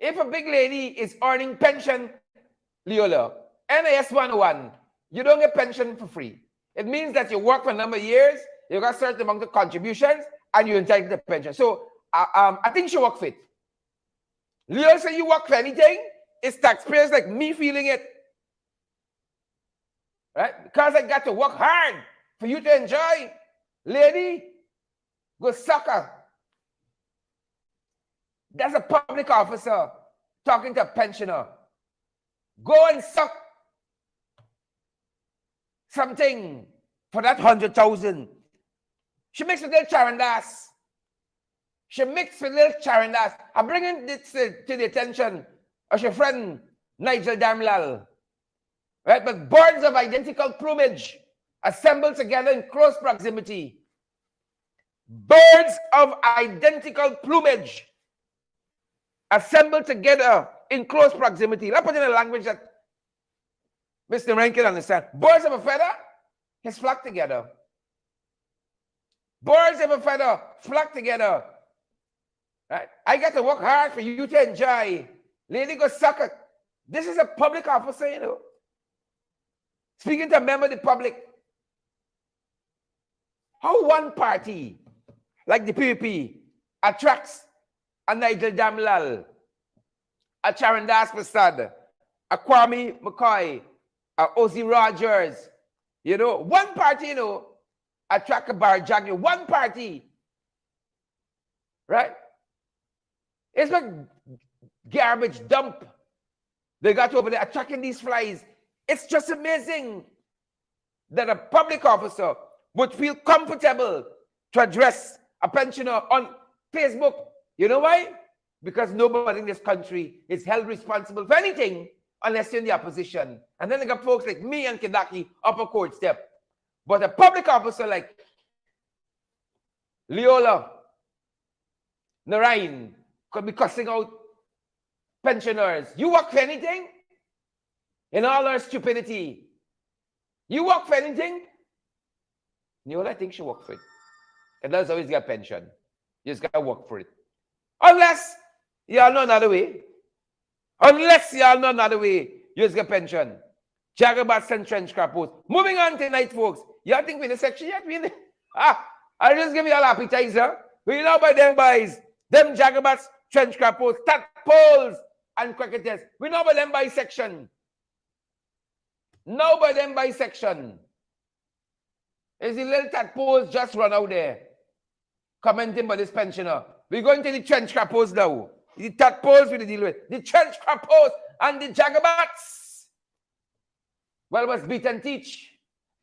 If a big lady is earning pension, Leola, NIS 101, you don't get pension for free. It means that you work for a number of years, you got a certain amount of contributions, and you entitled to pension. So I think she work fit. Leola say you work for anything, it's taxpayers like me feeling it. Right? Because I got to work hard for you to enjoy. Lady, go sucker. That's a public officer talking to a pensioner. Go and suck something for that 100,000. She makes a little charandas. She makes a little charandas. I'm bringing this to the attention of your friend Nigel Damlal. Right? But birds of identical plumage assemble together in close proximity. Birds of identical plumage assemble together in close proximity. Let's put in a language that Mr. Ryan can understand. Birds of a feather is flock together. Birds of a feather flock together. Right? I got to work hard for you to enjoy. Lady, go suck it. This is a public officer, you know. Speaking to a member of the public. How one party, like the PPP, attracts a Nigel Damlal, a Charandas Prasad, a Kwame McCoy, a Ozzy Rogers. You know, one party, you know, attract a Barjagna. One party. Right? It's like garbage dump. They got over there attracting these flies. It's just amazing that a public officer would feel comfortable to address a pensioner on Facebook. You know why? Because nobody in this country is held responsible for anything unless you're in the opposition. And then they got folks like me and Kidaki upper court step. But a public officer like Leola Narayan could be cussing out pensioners. You work for anything? In all our stupidity. You work for anything? Leola thinks she work for it. And that's always get pension. You just gotta work for it. Unless y'all know another way. Unless y'all know another way, you just get pension. Jagabats and trench crapos. Moving on tonight, folks. Y'all think we're in the section yet? I'll just give you all appetizer. We know by them boys. Them jagabats, trench crapos, tadpoles, and cricketers. We know by them by section. Know by them by section. Is the little tadpoles just run out there commenting by this pensioner. We're going to the trench crapos now. The tadpoles we deal with. The trench crapos and the jagabats. Well, must beat and teach.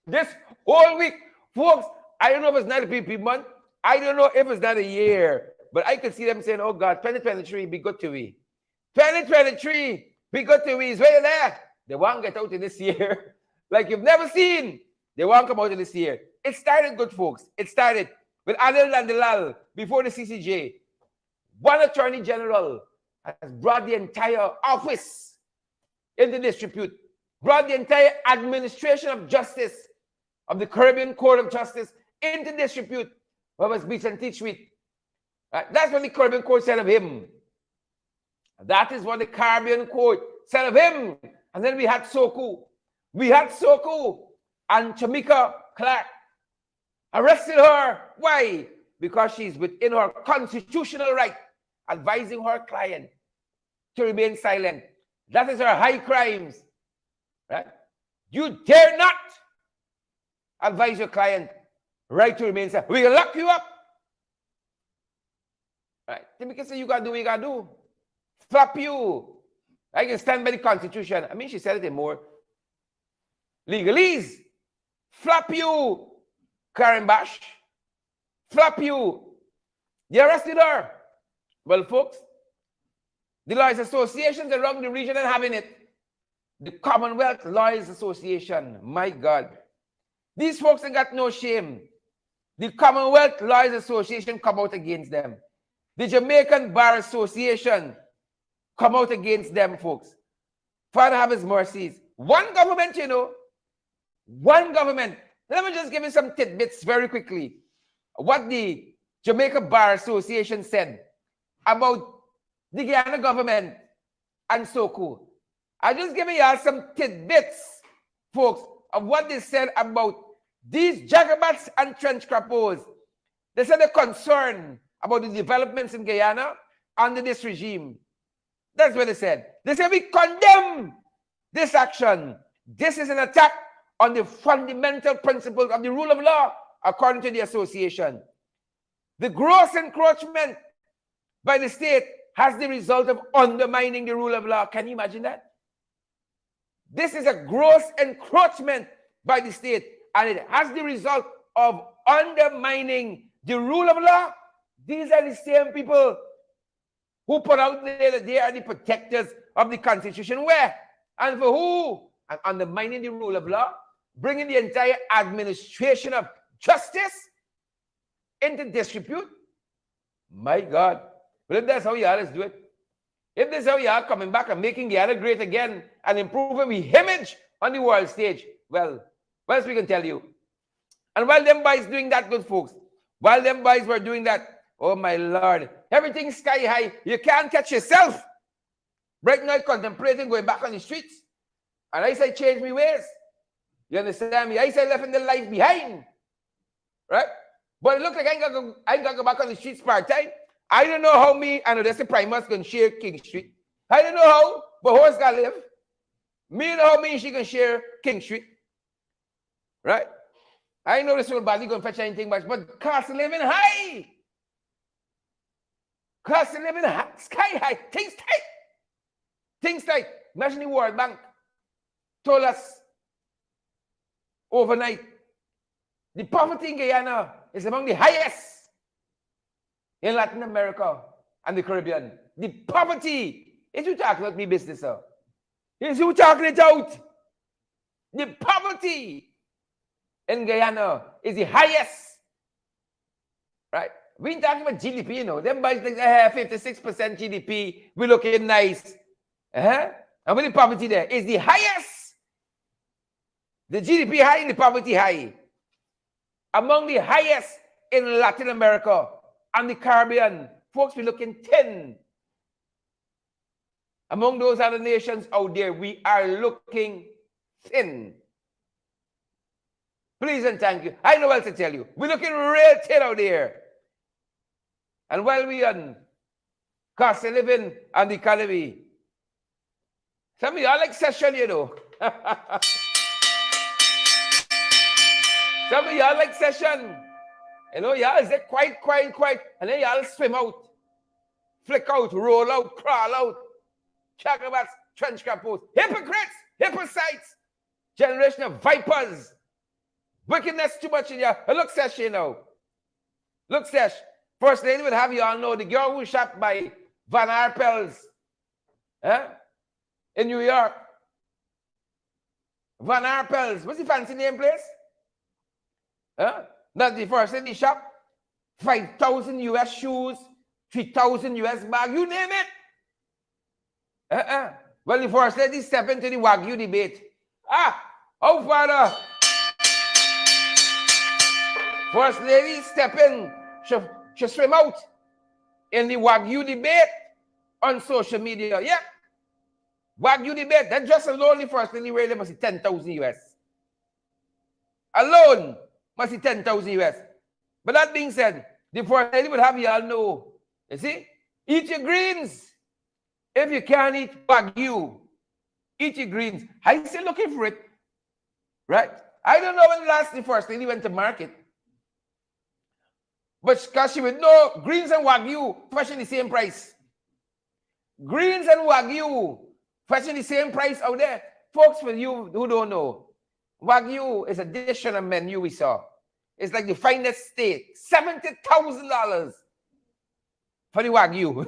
This whole week, folks, I don't know if it's not a PP month. I don't know if it's not a year. But I could see them saying, oh God, 2023, be good to me. 2023, be good to me. Is where you're there. They won't get out in this year. Like you've never seen. They won't come out in this year. It started good, folks. It started with Adel Landilal before the CCJ. One attorney general has brought the entire office into disrepute, brought the entire administration of justice of the Caribbean Court of Justice into disrepute. What was beat and teach with? That's what the Caribbean Court said of him. That is what the Caribbean Court said of him. And then we had Soku. We had Soku and Chamika Clark. Arrested her. Why? Because she's within her constitutional right, advising her client to remain silent. That is her high crimes. Right? You dare not advise your client right to remain silent. We can lock you up. Right? Timika say you gotta do what you gotta do. Flap you. I can stand by the Constitution. I mean, she said it in more legalese. Flap you, Karen Bash. Flap you. They arrested her. Well, folks, the Lawyers Associations around the region are having it. The Commonwealth Lawyers Association, my God. These folks ain't got no shame. The Commonwealth Lawyers Association come out against them. The Jamaican Bar Association come out against them, folks. Father have his mercies. One government, you know. One government. Let me just give you some tidbits very quickly. What the Jamaica Bar Association said about the Guyana government and Soku. I just give you some tidbits, folks, of what they said about these jagabats and trench crapos. They said they're concerned about the developments in Guyana under this regime. That's what they said. They said we condemn this action. This is an attack on the fundamental principles of the rule of law, according to the association. The gross encroachment by the state has the result of undermining the rule of law. Can you imagine that? This is a gross encroachment by the state, and it has the result of undermining the rule of law. These are the same people who put out there that they are the protectors of the Constitution. Where? And for who? And undermining the rule of law, bringing the entire administration of justice into disrepute. My God. But if that's how y'all is do it, if this is how y'all coming back and making Guyana great again and improving the image on the world stage, well, what else we can tell you? And while them boys doing that, good folks, while them boys were doing that, oh my Lord, everything's sky high. You can't catch yourself. Right now, contemplating going back on the streets. And I say, change me ways. You understand me? I say, left in the life behind. Right? But it looks like I ain't gonna go back on the streets part-time. I don't know how me, I know that's the Primus can share King Street. I don't know how, but horse gotta live. Me know how me and she can share King Street. Right? I know this old body gonna fetch anything much, but cost of living high. Cost of living high, sky high, things tight. Things tight. Imagine the World Bank told us overnight the poverty in Guyana is among the highest in Latin America and the Caribbean. The poverty, is you talking about me business, sir? Is you talking it out? The poverty in Guyana is the highest, right? We ain't talking about GDP, you know. Them boys think they have 56% GDP. We looking nice. And with the poverty there is the highest. The GDP high and the poverty high. Among the highest in Latin America and the Caribbean. Folks, we looking 10. Among those other nations out there, we are looking thin. Please and thank you. I know what else to tell you. We're looking real thin out there. And while we on cost of living and the economy, some of y'all like session, you know. Some of y'all like session. You know, y'all is there quiet. And then y'all swim out, flick out, roll out, crawl out, chacabats, trench capos, hypocrites, hypocrites, generation of vipers. Wickedness too much in your look sesh, you know. Look sesh. First lady would have you all know the girl who shot by Van Arpels in New York. Van Arpels. What's the fancy name place? Not the first lady shop. 5,000 US shoes, 3,000 US bag, you name it. Well, the first lady step into the Wagyu debate. Oh, father. First lady step in, she swim out in the Wagyu debate on social media. Yeah. Wagyu debate, that just alone the first lady really must be 10,000 US. Alone must be 10,000 US. But that being said, the first lady would have you all know, you see, eat your greens. If you can't eat Wagyu, eat your greens. I'm still looking for it, right? I don't know when last the first lady went to market. But because she would know greens and Wagyu fetching the same price. Greens and Wagyu fetching the same price out there. Folks, for you who don't know, Wagyu is a dish on a menu we saw. It's like the finest steak. $70,000 for the Wagyu.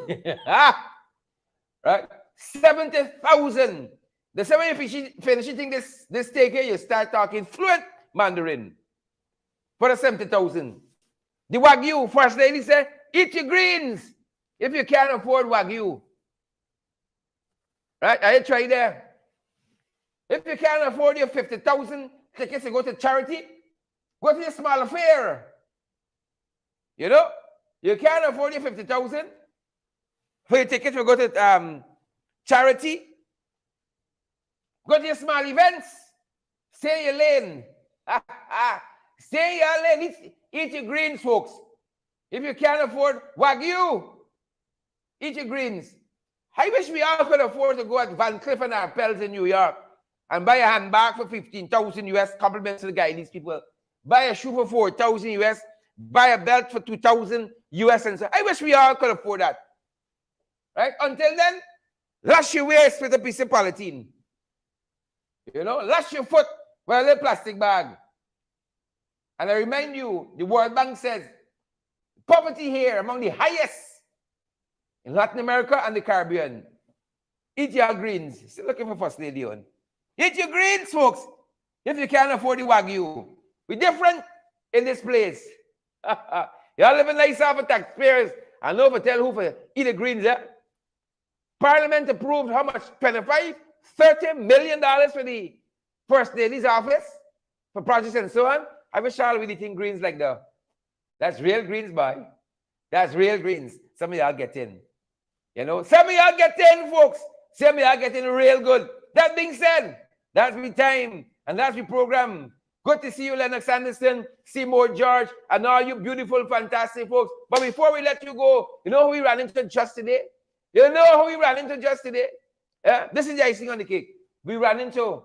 Right? 70,000. The second you finish eating this steak here, you start talking fluent Mandarin for the 70,000. The Wagyu, first lady said, eat your greens if you can't afford Wagyu. Right? I try there. If you can't afford your 50,000 tickets to go to charity, go to your small affair. You know? You can't afford your 50,000 for your tickets to go to charity. Go to your small events. Stay in your lane. Stay in your lane. Eat your greens, folks. If you can't afford Wagyu, eat your greens. I wish we all could afford to go at Van Cleef and Arpels in New York and buy a handbag for 15,000 US, compliments to the guy, these people. Buy a shoe for 4,000 US, buy a belt for 2,000 US, and so I wish we all could afford that. Right? Until then, lash your waist with a piece of polythene. You know, lash your foot with a little plastic bag. And I remind you, the World Bank says, poverty here among the highest in Latin America and the Caribbean. Eat your greens. Still looking for First Lady on. Eat your greens, folks, if you can't afford the Wagyu. We're different in this place. Y'all living nice off of taxpayers. I know for tell who for eat the greens, yeah? Parliament approved how much? $25, $30 million for the First Lady's office for projects and so on. I wish y'all would eating greens like that. That's real greens, boy. That's real greens. Some of y'all get in. You know, some of y'all get in, folks. Some of y'all get in real good. That being said, that's my time and that's my program. Good to see you, Lennox Anderson, Seymour George, and all you beautiful, fantastic folks. But before we let you go, you know who we ran into just today? You know who we ran into just today? Yeah? This is the icing on the cake. We ran into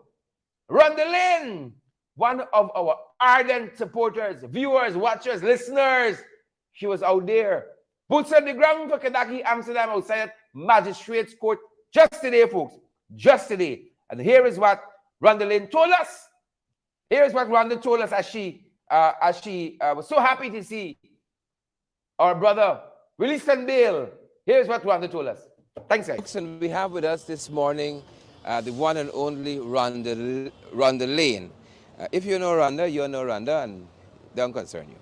Rhonda Lynn, one of our ardent supporters, viewers, watchers, listeners. She was out there. Boots on the ground for Kadaki, Amsterdam, outside Magistrates Court just today, folks. Just today. And here is what Rhonda Lynn told us. Here is what Rhonda told us as she as she was so happy to see our brother released on bail. Here's what Rhonda told us. Thanks, guys. And we have with us this morning the one and only Rhonda Lane. If you know Rhonda, you know Rhonda, and don't concern you.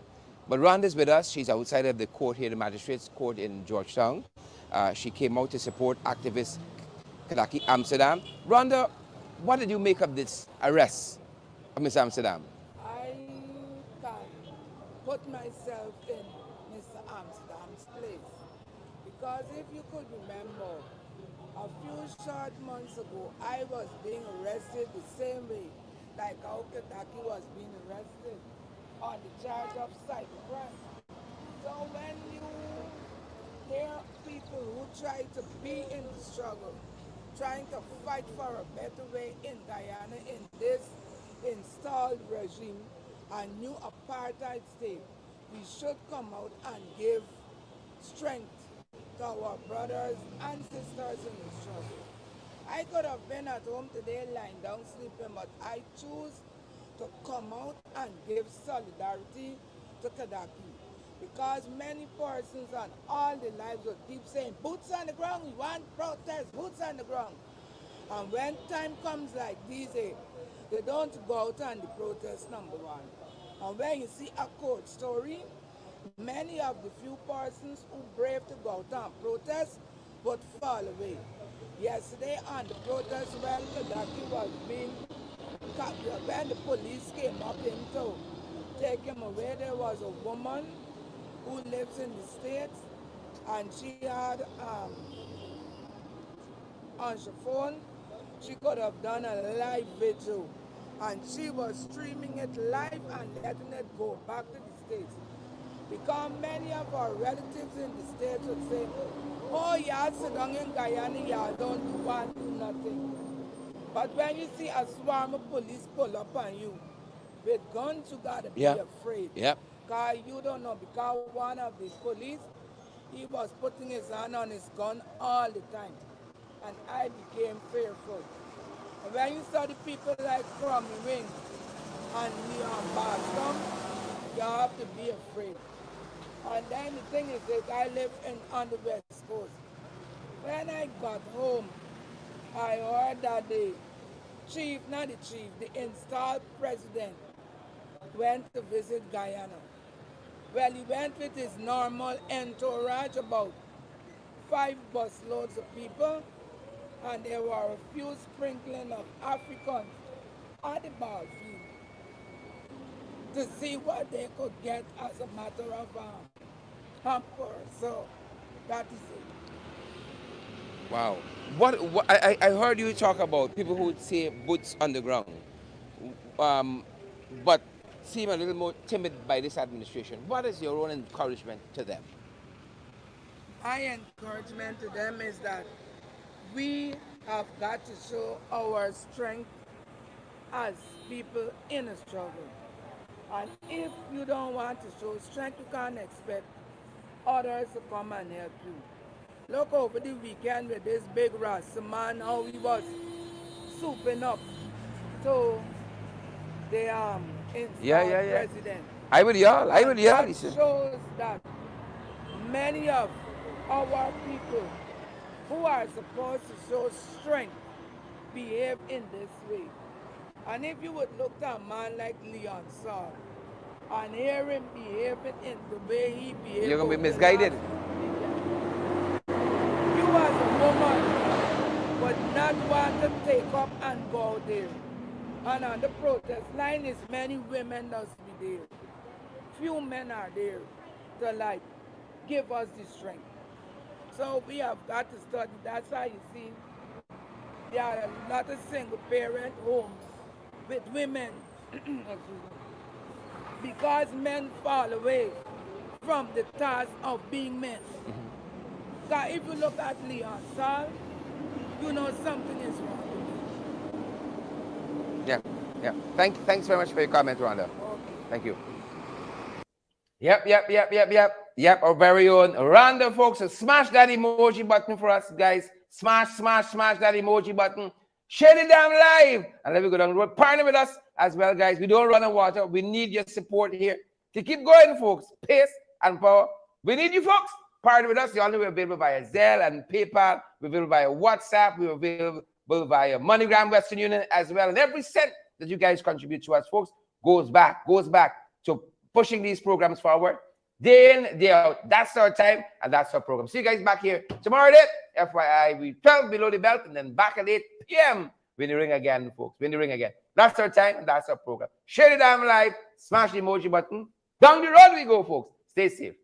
But Rhonda's with us. She's outside of the court here, the magistrate's court in Georgetown. She came out to support activist Kadaki Amsterdam. Rhonda, what did you make of this arrest of Miss Amsterdam? I can put myself in Mr. Amsterdam's place. Because if you could remember, a few short months ago, I was being arrested the same way like how Kadaki was being arrested on the charge of cybercrime. So when you hear people who try to be in the struggle, trying to fight for a better way in Guyana in this installed regime, a new apartheid state, we should come out and give strength to our brothers and sisters in the struggle. I could have been at home today lying down sleeping, but I choose to come out and give solidarity to Kadaki. Because many persons and all the lives will keep saying, boots on the ground, we want protest, boots on the ground. And when time comes like these, they don't go out on the protest, number one. And when you see a court story, many of the few persons who brave to go out and protest would fall away. Yesterday on the protest when Kadaki was being captured, when the police came up in to take him away, there was a woman who lives in the States and she had on her phone, she could have done a live video and she was streaming it live and letting it go back to the States. Because many of our relatives in the States would say, oh, y'all sit down in Guyana, y'all don't want to do nothing. But when you see a swarm of police pull up on you with guns, you gotta be afraid. Yep. Because you don't know, because one of the police, he was putting his hand on his gun all the time. And I became fearful. And when you saw the people like Crummy Ring and Leon Boston, you have to be afraid. And then the thing is that I live on the West Coast. When I got home, I heard that the installed president went to visit Guyana. Well, he went with his normal entourage, about 5 busloads of people, and there were a few sprinkling of Africans at the ball field to see what they could get as a matter of hamper. So that is it. Wow. What I heard you talk about people who would say boots on the ground, but seem a little more timid by this administration. What is your own encouragement to them? My encouragement to them is that we have got to show our strength as people in a struggle. And if you don't want to show strength, you can't expect others to come and help you. Look over the weekend with this big Rasta man, how he was souping up to the installed president. I would yell. That shows that many of our people who are supposed to show strength behave in this way. And if you would look at a man like Leon Saul and hear him behaving in the way he behaved, you're going to be misguided. You as a woman would not want to take up and go there. And on the protest line is many women that be there. Few men are there to give us the strength. So we have got to study. That's why you see there are a lot of single parent homes with women because men fall away from the task of being men. Because if you look at Leon Saul, you know something is wrong. Yeah. Thanks very much for your comment, Rhonda. Okay. Thank you. Yep. Our very own Rhonda, folks. So smash that emoji button for us, guys. Smash that emoji button. Share the damn live. And let me go down the road. Partner with us as well, guys. We don't run out of water. We need your support here to keep going, folks. Pace and power. We need you, folks. Partner with us. The only way available via Zelle and PayPal. We're available via WhatsApp. We're available via MoneyGram, Western Union as well. And every cent that you guys contribute to us, folks, goes back to pushing these programs forward. Day in, day out. That's our time and that's our program. See you guys back here tomorrow at 8. FYI, we 12 below the belt and then back at 8 p.m. when you ring again, folks. When you ring again. That's our time and that's our program. Share the damn live. Smash the emoji button. Down the road we go, folks. Stay safe.